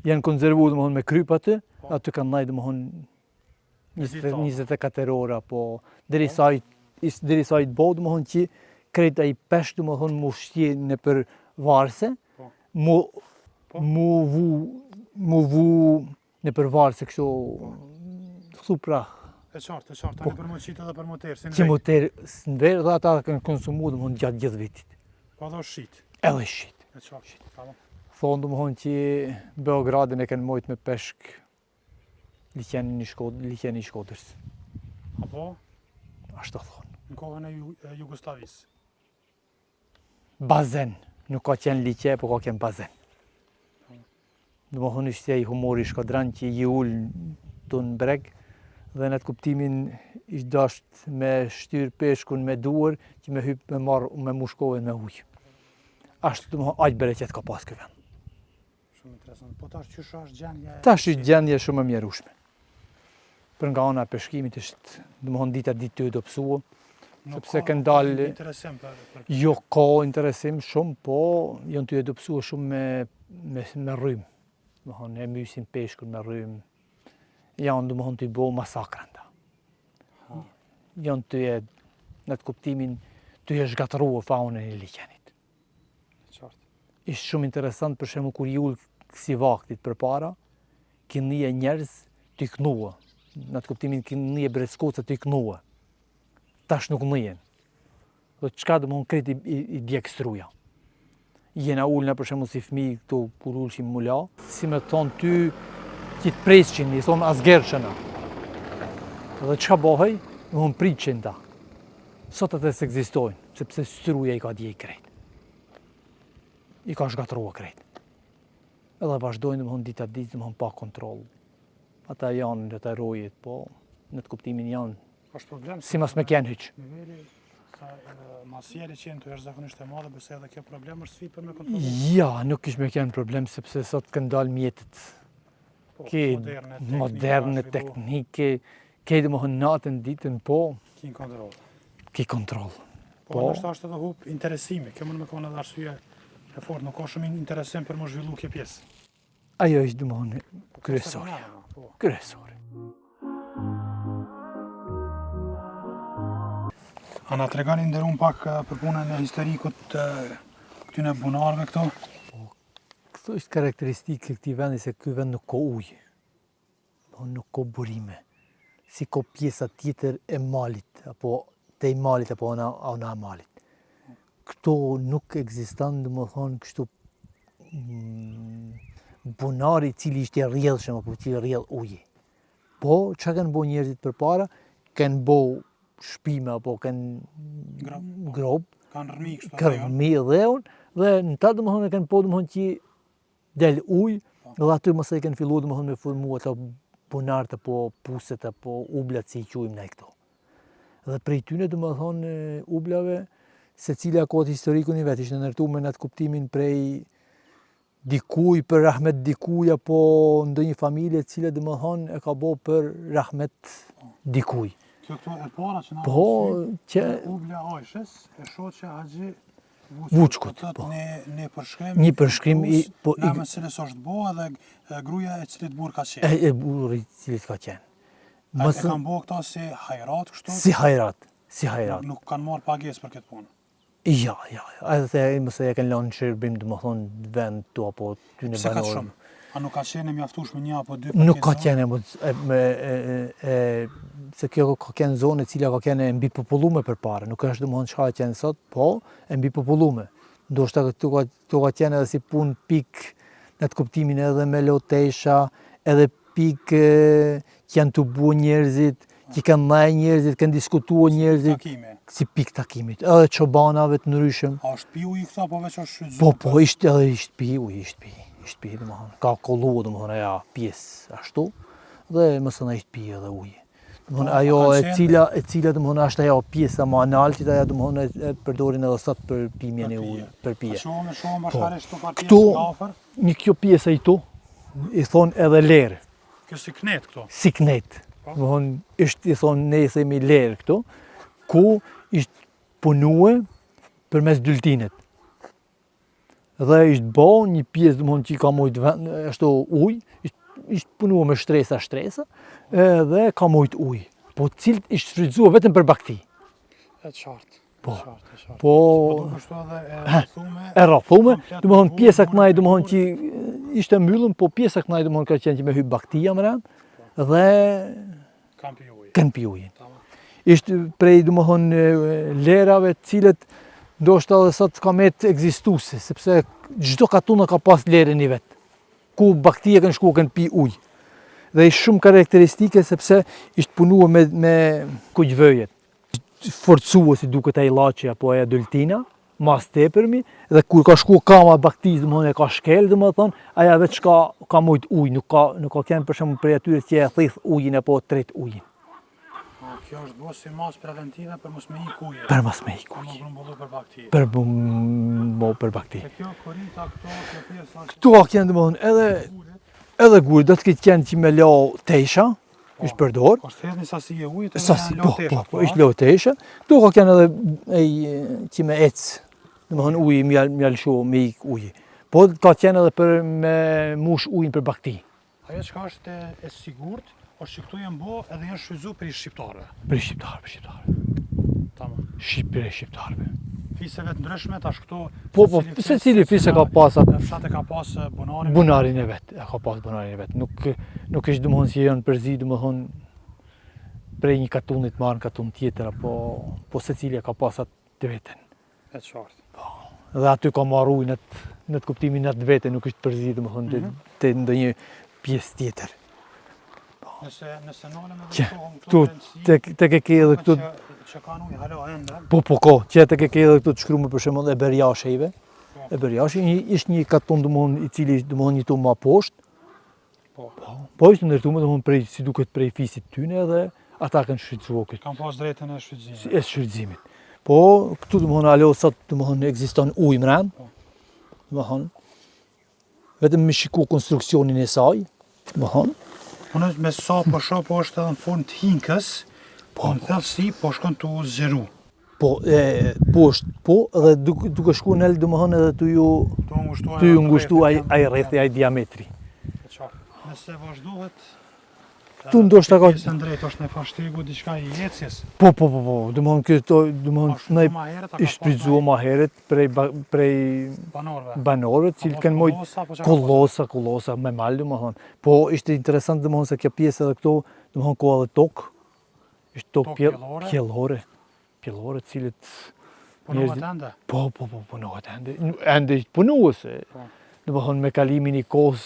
janë konservuar domethënë me kryp aty kanë ndaj domethënë 24 orë apo derisa i bëu domethënë që krejt ai peshk domethënë mu shtie nëpër varse, mu vu nëpër varse kështu supra. E qartë, tani për më qitë edhe për më terë, si në që më terë në verë dhe ata kanë konsumu domethënë gjatë gjithë vitit. Po edhe shit. Edhe shit. E qartë, tamam. Thonë domethënë që Beogradin e kanë mojt me peshk liqenin i Shkodrës. Apo? Ashtu thonë. Në kohën e Jugosllavisë. Bazen, nuk ka qenë liqe, po ka qenë bazen. Domethënë ishte ai humori shkodran që i ul tu në breg dhe në atë kuptimin ishte dasht me shtyr peshkun me duar që me hyp me mushkohen me ujë. Ashtu domethënë aq bereqet ka pas ky vend. Shumë interesant. Po tash çysh është gjendja? Tash është gjendje shumë e mjerueshme. Për nga ana e peshkimit është domethënë ditë të dobësuar. Sepse kanë dalë interesim për jo ka interesim shumë, po janë të dobësuar shumë me rrym. Domethënë e mysin peshkun me rrym. Janë domethënë të bëu masakra nda. Janë të në atë kuptimin të zhgatëruar faunën e liqenit. Qartë. Ishte shumë interesant për shembull kur i ul si vaktit përpara, kinnie njerëz të knua. Në atë kuptimin kinnie breskoca të knua. Tash nuk njen. Do çka domthon kreti i djeg struja. Jena ulna për shembull si fëmijë këtu kur ulshim mula, si më thon ty që të presqin, i thon asgershëna. Dhe çka bëhej? Domthon pritçin ta. Sot atë s'ekzistojnë, sepse struja i ka djeg krejt. I ka zhgatruar krejt. Edhe vazhdojnë domthon ditë domthon pa kontroll. Ata janë në të rojet, po në të kuptimin janë është problem. Si mas me kjenë hyq. Niveli sa masjeri që jenë të jashtëzakonisht e madhe, besoj edhe kjo problem është sfidë për me kontrollu. Ja, nuk kish me kjenë problem sepse sot kanë dalë mjetet moderne, teknike, ke domethënë natën ditën, po Ki kontroll. Ki kontroll. Po ndoshta është edhe hub interesimi, kjo mund të më edhe arsye e fortë, nuk ka shumë interesim për më zhvillu kjo pjesë. Ajo është domethënë kryesore. Kryesore. A na tregoni nderum pak për punën e historikut të këtyne bunarëve këto? Këto është karakteristikë e këtij vendi se ky vend nuk ka ujë. Nuk ka burime. Si ka pjesa tjetër e malit, apo te i malit apo ana e malit. Këto nuk ekziston domethënë kështu bunari i cili ishte rrjedhshëm apo i rrjedh uji. Po çka kanë bëu njerëzit përpara? Kanë bëu shpime apo kanë grob, kanë rrëmi kështu. Kanë rrëmi dhe në ta domethënë kanë po domethënë që del ujë, dhe aty mos e kanë filluar domethënë me formu ato bunart apo puset apo ublat si i quajmë ne këto. Dhe prej tyne domethënë ublave secila ka historikun i vet, ishte ndërtuar me atë kuptimin prej dikuj për rahmet dikuj apo ndonjë familje e cila domethënë e ka bëu për rahmet dikuj. Kjo këto e para që na Po, që Ubla Ajshës e shoqja Haxhi Vuçkut, po. Një përshkrim. Një përshkrim i po i me cilës është bo edhe gruaja e cilit burr ka qenë. e burri i cilit ka qenë. E kanë bo këta si hajrat kështu? Si hajrat. Nuk kanë marrë pagesë për këtë punë. Ja. Edhe mëse e kanë lënë shërbim, domethënë vend tu apo ty në banor. A nuk ka qenë mjaftueshme një apo dy? Nuk ka qenë se kjo ka qenë zonë e cila ka qenë mbi popullume përpara, nuk është domethënë çka qenë sot, po e mbi popullume. Ndoshta këtu ka qenë edhe si punë pik në të kuptimin edhe me lotesha, edhe pik që janë të bu njerëzit, që kanë ndaj njerëzit, kanë diskutuar njerëzit. Si pik takimit, edhe çobanave të ndryshëm. A është pi uji këta, po veç është shfrytzuar? Po, ishte pi uji, ishte pi, domethënë. Ka kollu, domethënë, ajo pjesë ashtu, dhe mësën ishte pi edhe uji. Domethënë, ajo e cila domethënë është ajo pjesa më e lartë, ajo domethënë e përdorin edhe sot për pimjen e ujit, për pije. Shohëm bashkërisht këto pjesë nga afër. Një kjo pjesa i tu, i thonë edhe lerë. Kjo si knet këto? Si knet. Domethënë, ishte i thonë ne themi lerë këto, ku ishte punue përmes dyltinit. Dhe ishte bo një pjesë domethënë që ka mujt ashtu ujë, ishte punue me shtresa, edhe ka mujt ujë. Po cilët ishte shfrytzuar vetëm për bakti. E qartë. Po. Po kështu edhe e rrothume. E rrothume, domethënë pjesa kënaj domethënë që ishte mbyllur, po pjesa kënaj domethënë ka qenë që me hyj baktia më rand dhe kanë pi ujin. Ishte prej domethënë lerave të cilët ndoshta edhe sot ka me të ekzistuese, sepse çdo katunë ka pas lerën i vet, ku baktia kanë shkuar kanë pi ujë. Dhe ishte shumë karakteristike sepse ishte punuar me kuqvëjet. Forcuar si duket ai llaçi apo ajo dyltina, mas tepërmi, dhe kur ka shkuar kama baktisë, domethënë e ka shkel, domethënë, ajo vetë ka mujt ujë, nuk ka qenë për shembull prej atyre që e thith ujin apo tret ujin. Kjo është bërë si mas preventive për mos me ik ujë. Për mos me ik ujë. Për bakti. Për bakti. E kjo korita këto pjesa. Këtu ka qenë domethënë edhe guri, do të ketë qenë që me lo tesha, ishte përdor. Po shthet një sasi e ujit, po, ishte lo tesha. Këtu ka qenë edhe që me ec, domethënë uji mjalshu me ik uji. Po ka qenë edhe për me mush ujin për bakti. Ajo çka është e sigurt, është që këtu janë bo edhe janë shfrytzuar për shqiptarëve. Për shqiptarëve. Tamam. Për shqiptarëve. Fiseve të ndryshme tash këtu. Po, secili fisë ka pas atë. Fshati ka pas bunarin. Bunarin e vet, ka pas bunarin e vet. Nuk është domethënë si janë përzi domethënë prej një katunit marrën katun tjetër apo secili ka pas atë të veten. E qartë. Po. Dhe aty ka marrë ujë në të kuptimin atë të veten, nuk është përzi domethënë te ndonjë pjesë tjetër. Nëse nalëm edhe këtu tek e ke edhe këtu që kanë ujë halo ende. Po, që tek e ke edhe këtu të shkruar për shembull e berjasheve. E berjashi ishte një katun domethënë i cili domethënë një tu më poshtë. Po ishte ndërtuar domethënë prej si duket prej fisit tyne edhe ata kanë shfrytzuar këtë. Kanë pas drejtën e shfrytëzimit. E shfrytëzimit. Po këtu domethënë alo sot domethënë ekziston ujë mbrëm. Domethënë vetëm me shikoj konstruksionin e saj, domethënë unë me sa po shoh po është edhe në formë të hinkës, po në thellësi po shkon tu zgjeru. Po, poshtë, po, edhe duke shkuar nel domethënë edhe tu ju ngushtuar ai rrethi, ai diametri. Nëse vazhdohet tu ndoshta ka pjesën drejt është në fashtegu diçka i ecjes. Po, domethënë këto domethënë i shfrytzuar më herët prej banorëve, cilët kanë mojt kollosa me mal domethënë. Po ishte interesant domethënë se kjo pjesë edhe këto domethënë ka edhe tokë. Ishte tokë pjellore, cilët punohet ende. Po, punohet ende. Ende ishte punuese. Domethënë me kalimin i kohës,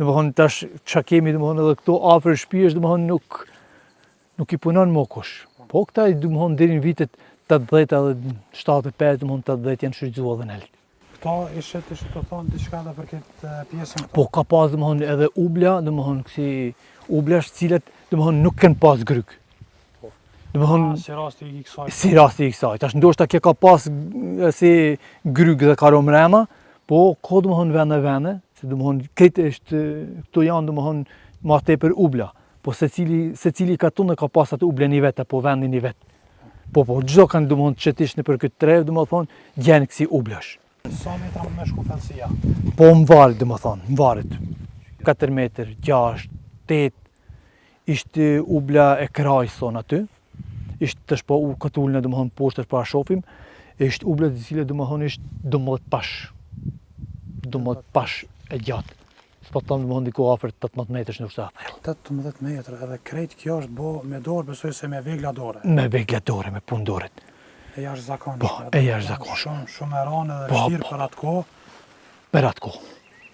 domethënë tash çka kemi domethënë edhe këto afër shtëpisë domethënë nuk i punon më kush. Po këta domethënë deri në vitet 80 edhe 75 domethënë 80 janë shfrytzuar edhe nel. Këto ishte të thonë diçka edhe për këtë pjesën. Po ka pas domethënë edhe ubla, domethënë si ublash të cilat domethënë nuk kanë pas gryk. Domethënë si rasti i kësaj. Tash ndoshta kjo ka pas si gryk dhe karo mrena, po ka domethënë vende, se domethënë këtë është këto janë domethënë më tepër ubla. Po se cili katun e ka pas atë ublen i vetë, apo vendin i vetë. Po, gjdo kanë domethënë që tish në për këtë trev, domethënë, gjenë kësi ublesh. Sa metra me shku thellësia? Po më valë, domethënë, më varet. 4 metër, 6, 8, ishte ubla e kraj, thonë aty. Ishte të shpo këtë ullën e domethënë poshtë është pa shofim. Ishte ubla të cilë domethënë ishte 12 pash. 12 pash e gjatë. S'po të tonë domethënë diku afër 18 metrësh në ushtë thellë. 18 metra, edhe krejt kjo është bo me dorë, besoj se me vegla dore. Me vegla dore, me punë doret. E jashtëzakonshme. Po, e jashtëzakonshme. Shumë e rënë edhe vështirë për atë kohë. Per atë kohë.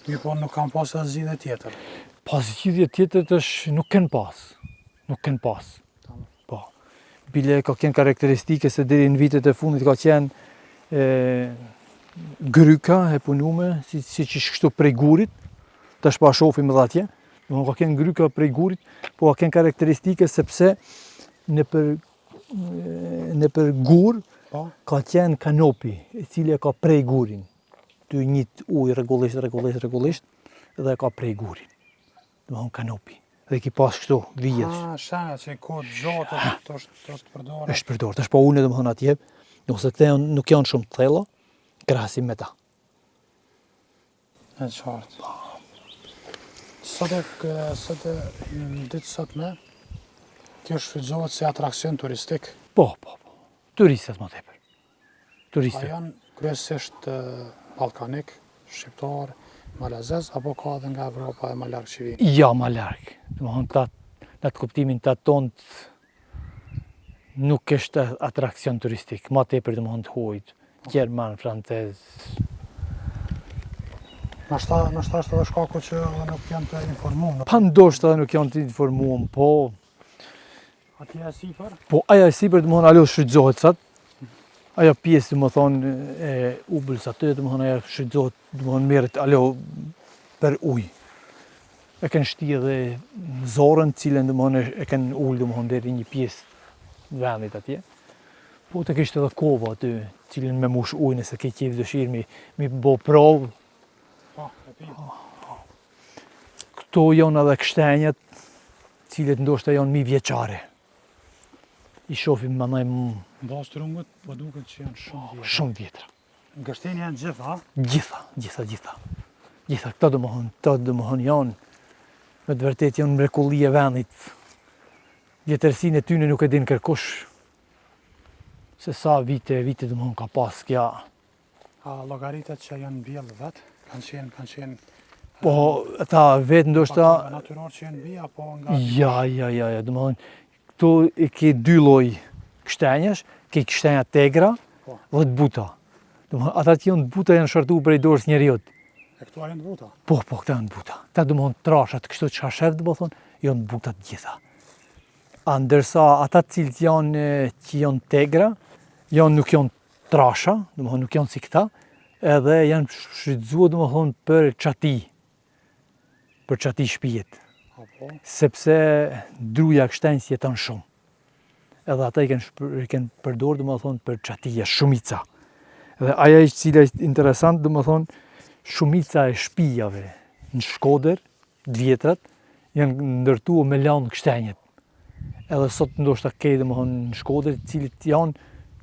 Mi po nuk kam pas asë zgjidhje tjetër. Pas zgjidhje tjetër është nuk ken pas. Nuk ken pas. Po. Bile ka qenë karakteristike se deri në vitet e fundit ka qenë gryka e punume, si që kështu prej gurit. Tash pa shofim edhe atje. Nuk ka qenë gryka prej gurit, po ka qenë karakteristike sepse nëpër gur ka qenë kanopi, e cili e ka prej gurin. Ty njët ujë rregullisht, dhe e ka prej gurin. Domethënë kanopi. Dhe ki pas kështu vijet. Shana që i kod gjatë është përdorë. Është përdorë. Tash pa unë domethënë atje, nëse këte nuk janë shumë të thella, krahasim me ta. E qartë. Sot në ditë sotme, kjo shfrytëzohet si atrakcion turistik. Po. Turistët më tepër. A janë kryesisht ballkanik, shqiptar, malazez, apo ka edhe nga Evropa e më larg që vinë? Ja, më larg. Domethënë në atë kuptimin të tonë nuk është atrakcion turistik, më tepër domethënë të huajt, gjerman, francez. Nashta është edhe shkaku që nuk janë të informuar. Pa ndoshta nuk janë të informuar, po. Atje e sipër? Po aja e sipër domethënë ajo shfrytëzohet sot. Ajo pjesë domethënë e ubëls aty domethënë ajo shfrytëzohet, domethënë merret ajo për ujë. E kanë shti edhe zorën, cilën domethënë e kanë ul domethënë deri një pjesë vendit atje. Po të kishte edhe kova aty, cilën me mush ujë nëse ke qejf dëshirë mi bë provë. Këto janë edhe kështenjat, cilët ndoshta janë mi vjeçare. I shohim mandaj Mbas trungut, po duket që janë shumë vjetra. Shumë vjetra. Gështenja janë gjitha? Gjitha. Këto domethënë janë, me të vërtetë janë mrekulli e vendit. Vjetërsinë e tyre nuk e din kërkush. Se sa vite domethënë ka pas kja. A llogaritet që janë mbjellë vetë? Kanë qenë... Po, ata vetë ndoshta... Natyror që janë bia, apo nga... Ja, domethënë, këtu e ke dy lloj kështenjash, ke kështenja tegra dhe të buta. Domethënë, ata që janë të buta janë shartuar prej dorës njeriut. E këto janë të buta? Po, këta janë të buta. Këta domethënë trashat, kështu që ka shef domethënë, janë të buta të gjitha. Ndërsa ata cilët janë që janë tegra, nuk janë trasha, domethënë nuk janë si këta, edhe janë shfrytëzuar domethënë për çati shtëpijet. Sepse druja kështenjës jeton shumë. Edhe ata i kanë përdorur domethënë për çatije shumica. Dhe ajo që cila është interesant domethënë shumica e shtëpijave në Shkodër, të vjetrat, janë ndërtuar me lanë kështenjet. Edhe sot ndoshta ke domethënë në Shkodër, të cilët janë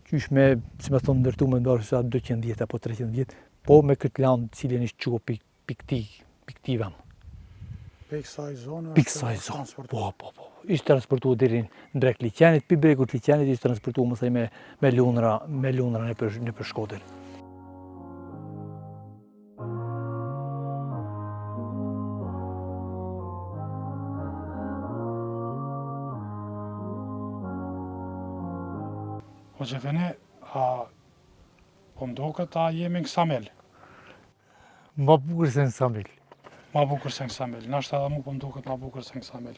qysh me, si me thonë, ndërtuar me ndarë sa 200 vjet apo 300 vjet, po me këtë lanë të cilën ishte quajtur pikë vend. Pikë kësaj zone? Pikë kësaj zone. Po. Ishte transportuar deri në drek liqenit, pi bregut liqenit ishte transportuar më thej me lundra nëpër Shkodër. Po që thëni, po mdoket a jemi në Ksamil? Ma bukur se në Ksamil. Ma bukur se në Ksamil. Nashta edhe mu po mdoket ma bukur se në Ksamil.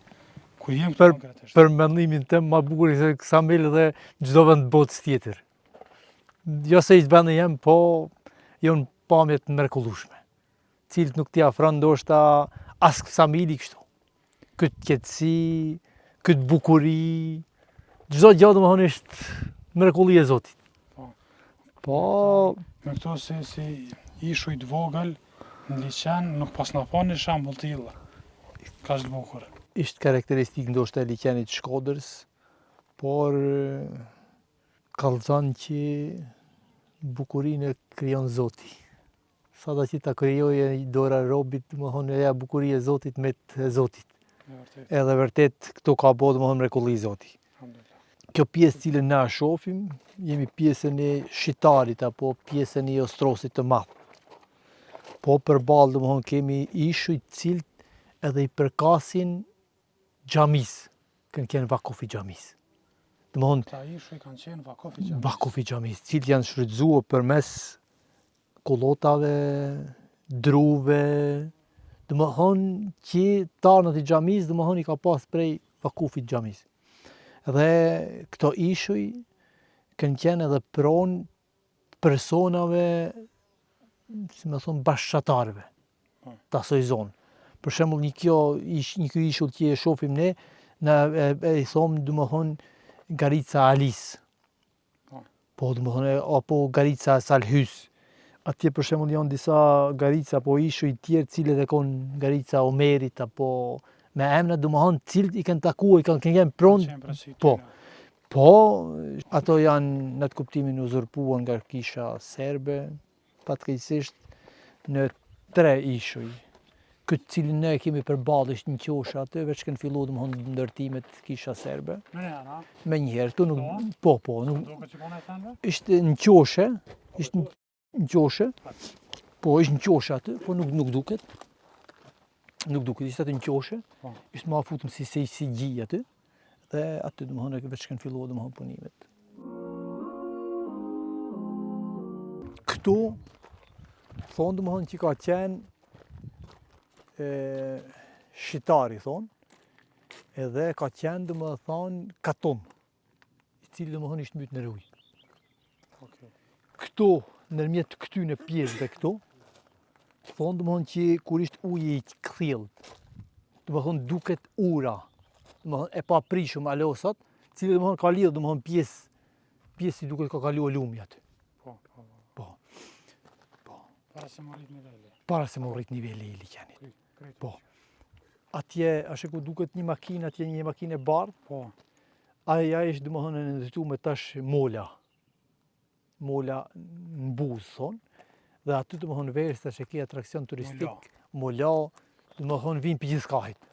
Ku jem këtu konkretisht? Për mendimin tem, ma bukur se në Ksamil dhe çdo vend botës tjetër. Jo se ishtë vendi jem, po janë pamjet mrekullueshme. Cilët nuk t'i afron ndoshta as Ksamili kështu. Këtë qetësi, këtë bukuri, çdo gjë domethënë është mrekulli e Zotit. Po... Me këto si ishuj të vogël, në liqen, nuk pas në pa një shambull t'illa. Ka që të bukur. Ishte karakteristikë ndoshta e liçenit të Shkodrës, por kallëzon që bukurinë e krijon Zoti. Sado që ta krijoje dora e robit, domethënë ja bukuria e Zotit me të Zotit. Edhe vërtet këto ka bërë domethënë mrekulli i Zotit. Kjo pjesë cilën na shohim, jemi pjesën e shitarit apo pjesën e ostrosit të madh. Po përballë domethënë kemi ishuj të cilët edhe i përkasin xhamis, kanë qenë vakuf i xhamis. Domethënë Ta ishuj kanë qenë vakuf i xhamis. vakuf i xhamis, të cilët janë shfrytzuar përmes kullotave, druve, domethënë që tanët i xhamis domethënë i ka pas prej vakufit xhamis. Dhe këto ishuj kanë qenë edhe pronë personave, si më thonë, bashkëtarëve të asoj zonë. Për shembull, një ky ishull që e shohim ne, e thomë domethënë Garica Alis. Po domethënë apo Garica Salhys. Atje për shembull janë disa Garica apo ishuj të tjerë cilët e kanë Garica Omerit apo me emra domethënë të cilët i kanë takuar, i kanë qenë pronë. Po, ato janë në të kuptimin uzurpuar nga kisha serbe, fatkeqësisht në 3 ishuj. Këtë cilin ne kemi përballë ishte një qoshe aty, veç kanë filluar domethënë ndërtimet kisha serbe. Me njëherë, tu nuk ishte një qoshe, ishte një qoshe, po ishte një qoshe aty, po nuk duket. Nuk duket, ishte aty një qoshe, ishte ma futëm si gji aty, dhe aty domethënë veç kanë filluar domethënë punimet. Këtu thonë domethënë që ka qenë shitari thonë, edhe ka qenë domethënë katum, i cili domethënë ishte mbyt në ujë. Këtu, nërmjet këtyne pjesëve këtu, thonë domethënë që kur ishte uji i kthjellët, domethënë duket ura, domethënë e pa prishëm alosat, cili domethënë ka lidhur domethënë pjesë i duket ka kaluar lumi aty. Po. Para se më rrit niveli i liçenit. Po. Atje, ashe ku duket një makinë, atje një makinë e bardhë. Po. Aja ishte domethënë e ndërtuar tash mola. Mola në buzë thonë. Dhe aty domethënë vesh tash e ke atraksion turistik. Mola, domethënë vinë për gjithë skahit.